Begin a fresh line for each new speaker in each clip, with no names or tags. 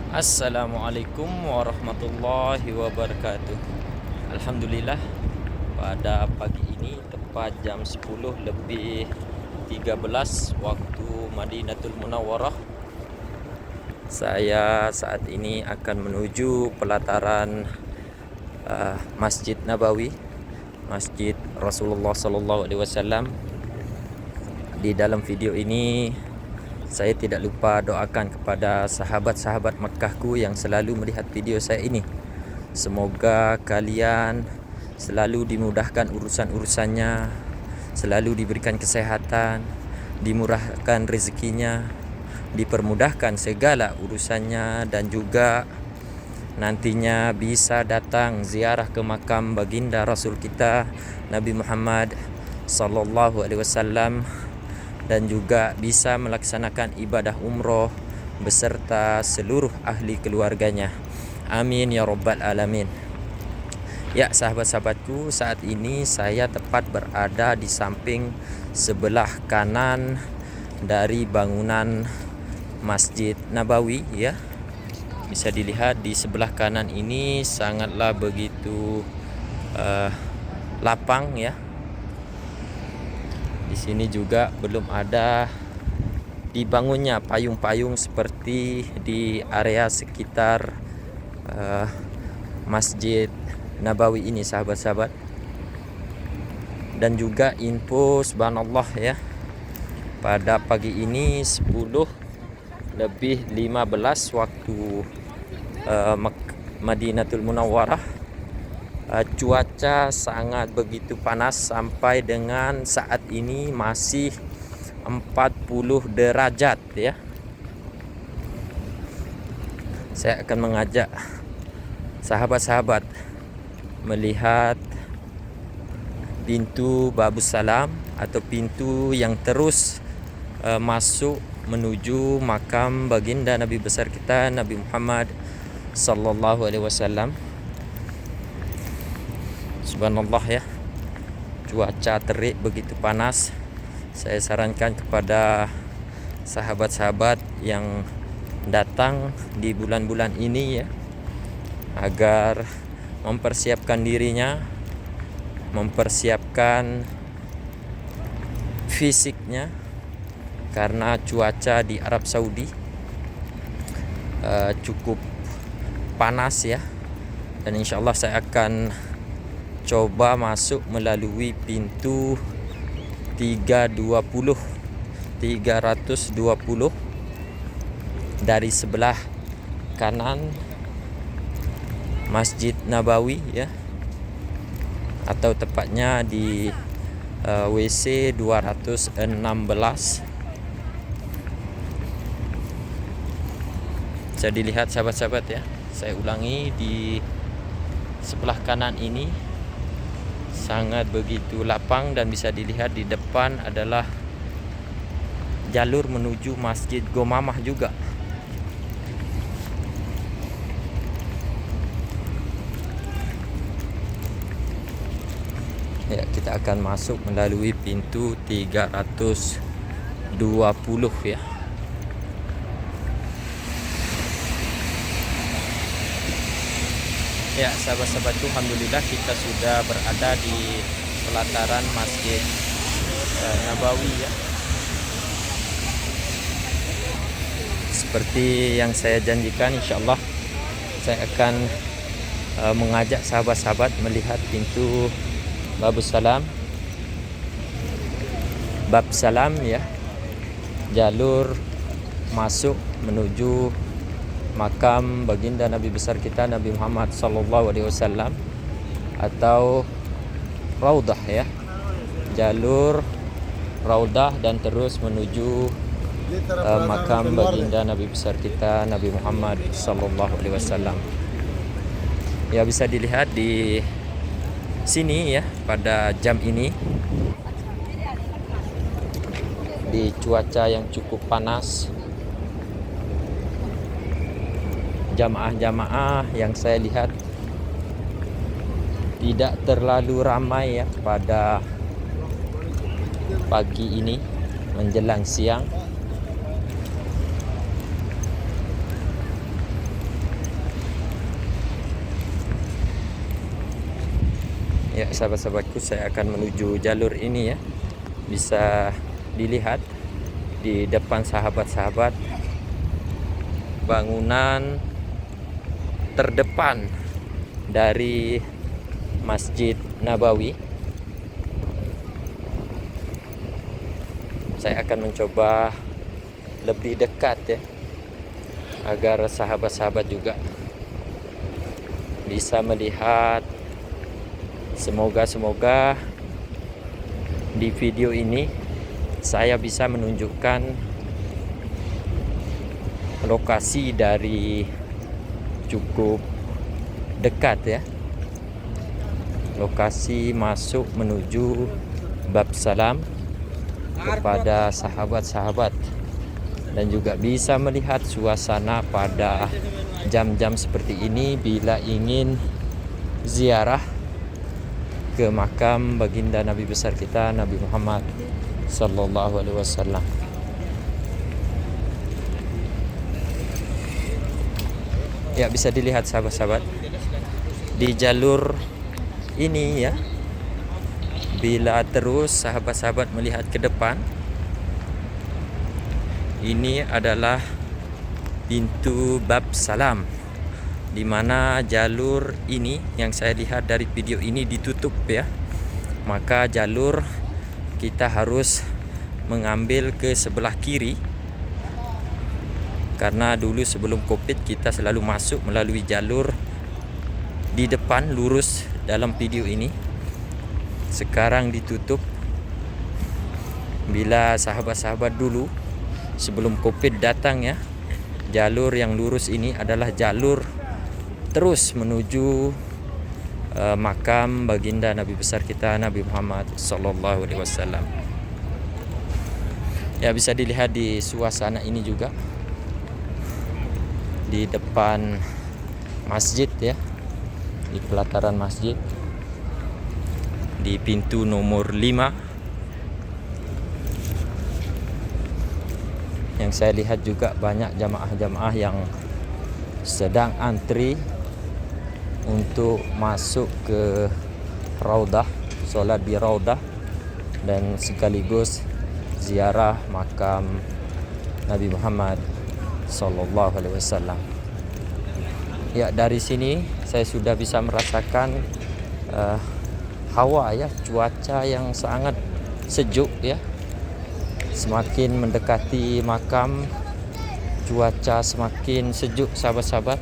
Assalamualaikum warahmatullahi wabarakatuh. Alhamdulillah, pada pagi ini tepat jam 10 lebih 13 waktu Madinatul Munawwarah, saya saat ini akan menuju pelataran Masjid Nabawi, Masjid Rasulullah Sallallahu Alaihi Wasallam. Di dalam video ini saya tidak lupa doakan kepada sahabat-sahabat Mekkahku yang selalu melihat video saya ini. Semoga kalian selalu dimudahkan urusan-urusannya, selalu diberikan kesehatan, dimurahkan rezekinya, dipermudahkan segala urusannya, dan juga nantinya bisa datang ziarah ke makam baginda Rasul kita Nabi Muhammad sallallahu alaihi wasallam, dan juga bisa melaksanakan ibadah umroh beserta seluruh ahli keluarganya. Amin ya rabbal alamin. Ya sahabat-sahabatku, saat ini saya tepat berada di samping sebelah kanan dari bangunan Masjid Nabawi ya. Bisa dilihat di sebelah kanan ini sangatlah begitu lapang ya. Di sini juga belum ada dibangunnya payung-payung seperti di area sekitar Masjid Nabawi ini, sahabat-sahabat. Dan juga info subhanallah ya, pada pagi ini 10 lebih 15 waktu Madinatul Munawwarah, cuaca sangat begitu panas sampai dengan saat ini masih 40 derajat ya. Saya akan mengajak sahabat-sahabat melihat pintu Babus Salam atau pintu yang terus masuk menuju makam baginda Nabi besar kita Nabi Muhammad sallallahu alaihi wasallam. Subhanallah ya, cuaca terik begitu panas. Saya sarankan kepada sahabat-sahabat yang datang di bulan-bulan ini ya, agar mempersiapkan dirinya, mempersiapkan fisiknya, karena cuaca di Arab Saudi cukup panas ya. Dan insyaallah saya akan coba masuk melalui pintu 320 dari sebelah kanan Masjid Nabawi ya, atau tepatnya di WC 216. Bisa dilihat sahabat-sahabat ya, saya ulangi, di sebelah kanan ini sangat begitu lapang, dan bisa dilihat di depan adalah jalur menuju Masjid Gomamah juga. Ya, kita akan masuk melalui pintu 320 ya. Ya sahabat-sahabatku, alhamdulillah kita sudah berada di pelataran Masjid Nabawi ya. Seperti yang saya janjikan, insyaallah saya akan mengajak sahabat-sahabat melihat pintu Babus Salam, Bab Salam ya, jalur masuk menuju makam baginda Nabi besar kita Nabi Muhammad sallallahu alaihi wasallam, atau Raudah ya, jalur Raudah dan terus menuju makam baginda Nabi besar kita Nabi Muhammad sallallahu alaihi wasallam. Ya, bisa dilihat di sini ya, pada jam ini di cuaca yang cukup panas, jamaah-jamaah yang saya lihat tidak terlalu ramai ya pada pagi ini menjelang siang. Ya sahabat-sahabatku, saya akan menuju jalur ini ya. Bisa dilihat di depan sahabat-sahabat bangunan terdepan dari Masjid Nabawi. Saya akan mencoba lebih dekat ya, agar sahabat-sahabat juga bisa melihat. Semoga di video ini saya bisa menunjukkan lokasi dari cukup dekat ya. Lokasi masuk menuju bab salam kepada sahabat-sahabat, dan juga bisa melihat suasana pada jam-jam seperti ini bila ingin ziarah ke makam baginda Nabi besar kita Nabi Muhammad sallallahu alaihi wasallam. Ya, bisa dilihat sahabat-sahabat di jalur ini ya. Bila terus sahabat-sahabat melihat ke depan, ini adalah pintu bab salam, di mana jalur ini yang saya lihat dari video ini ditutup ya. Maka jalur kita harus mengambil ke sebelah kiri, karena dulu sebelum Covid kita selalu masuk melalui jalur di depan lurus dalam video ini. Sekarang ditutup. Bila sahabat-sahabat dulu sebelum Covid datang ya, jalur yang lurus ini adalah jalur terus menuju makam baginda Nabi besar kita Nabi Muhammad sallallahu alaihi wasallam. Ya, bisa dilihat di suasana ini juga di depan masjid ya, di pelataran masjid, di pintu nomor 5. Yang saya lihat juga banyak jamaah-jamaah yang sedang antri untuk masuk ke Raudah, sholat di Raudah, dan sekaligus ziarah makam Nabi Muhammad sallallahu alaihi wasallam. Ya, dari sini saya sudah bisa merasakan hawa ya, cuaca yang sangat sejuk ya. Semakin mendekati makam, cuaca semakin sejuk sahabat-sahabat.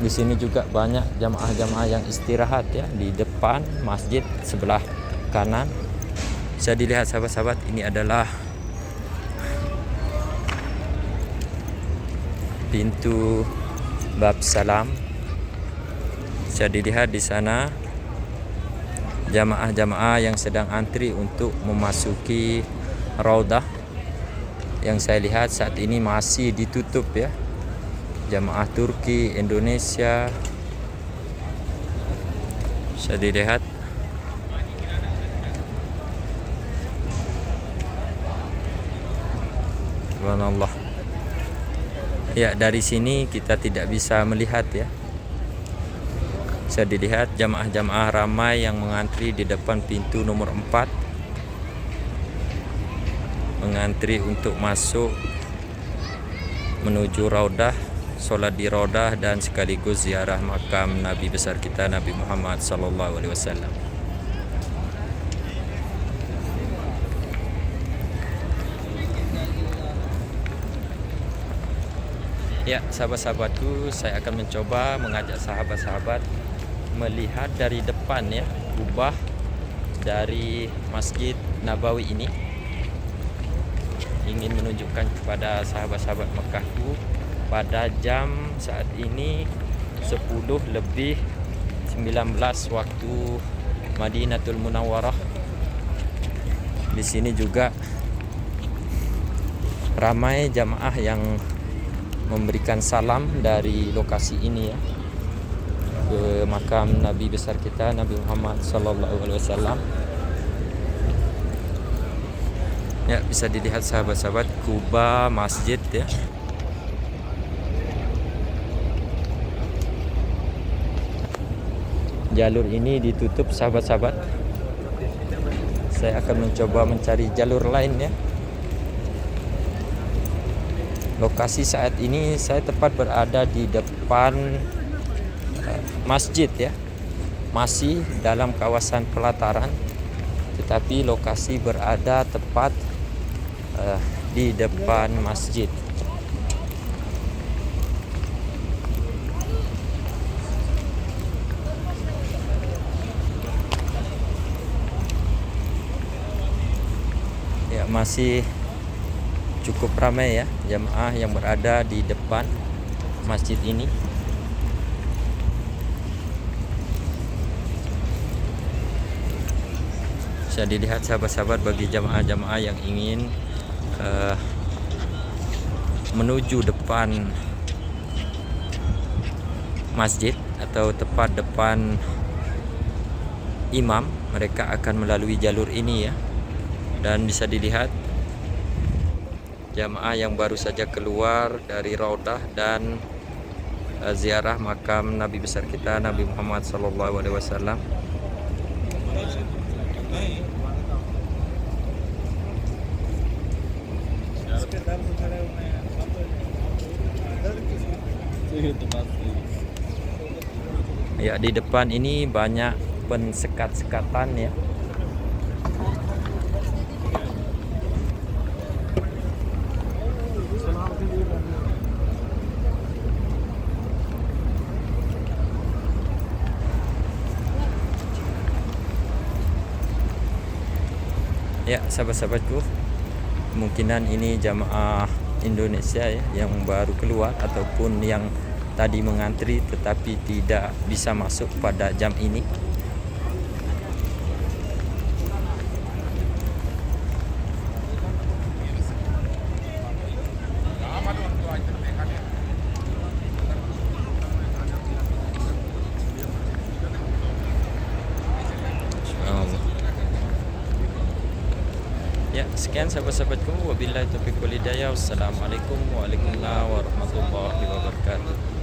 Di sini juga banyak jamaah-jamaah yang istirahat ya di depan masjid sebelah kanan. Bisa dilihat sahabat-sahabat, ini adalah pintu bab salam. Bisa dilihat di sana jamaah-jamaah yang sedang antri untuk memasuki Raudah. Yang saya lihat saat ini masih ditutup ya. Jamaah Turki, Indonesia, bisa dilihat. Subhanallah. Ya, dari sini kita tidak bisa melihat ya. Bisa dilihat jamaah-jamaah ramai yang mengantri di depan pintu nomor 4, mengantri untuk masuk menuju Raudah, sholat di Raudah, dan sekaligus ziarah makam Nabi besar kita Nabi Muhammad sallallahu alaihi wasallam. Ya, sahabat-sahabatku, saya akan mencoba mengajak sahabat-sahabat melihat dari depan ya, kubah dari Masjid Nabawi ini. Ingin menunjukkan kepada sahabat-sahabat Mekahku pada jam saat ini 10:19 waktu Madinatul Munawwarah. Di sini juga ramai jamaah yang memberikan salam dari lokasi ini ya, ke makam Nabi besar kita Nabi Muhammad sallallahu alaihi wasallam. Ya, bisa dilihat sahabat-sahabat kubah masjid ya. jalur ini ditutup, sahabat-sahabat. Saya akan mencoba mencari jalur lain ya. Lokasi saat ini saya tepat berada di depan masjid ya. Masih dalam kawasan pelataran, tetapi lokasi berada tepat di depan masjid. Ya, masih cukup ramai ya jamaah yang berada di depan masjid ini. Bisa dilihat sahabat-sahabat, bagi jamaah-jamaah yang ingin menuju depan masjid atau tepat depan imam, mereka akan melalui jalur ini ya. Dan bisa dilihat jamaah yang baru saja keluar dari Raudah dan ziarah makam Nabi besar kita Nabi Muhammad SAW. Ya, di depan ini banyak pensekat-sekatan ya. Ya, sahabat-sahabatku, kemungkinan ini jamaah Indonesia ya yang baru keluar ataupun yang tadi mengantri tetapi tidak bisa masuk pada jam ini. Ya, sekian sahabat-sahabatku, wabillahi taufiq wal hidayah. Wassalamualaikum warahmatullahi wabarakatuh.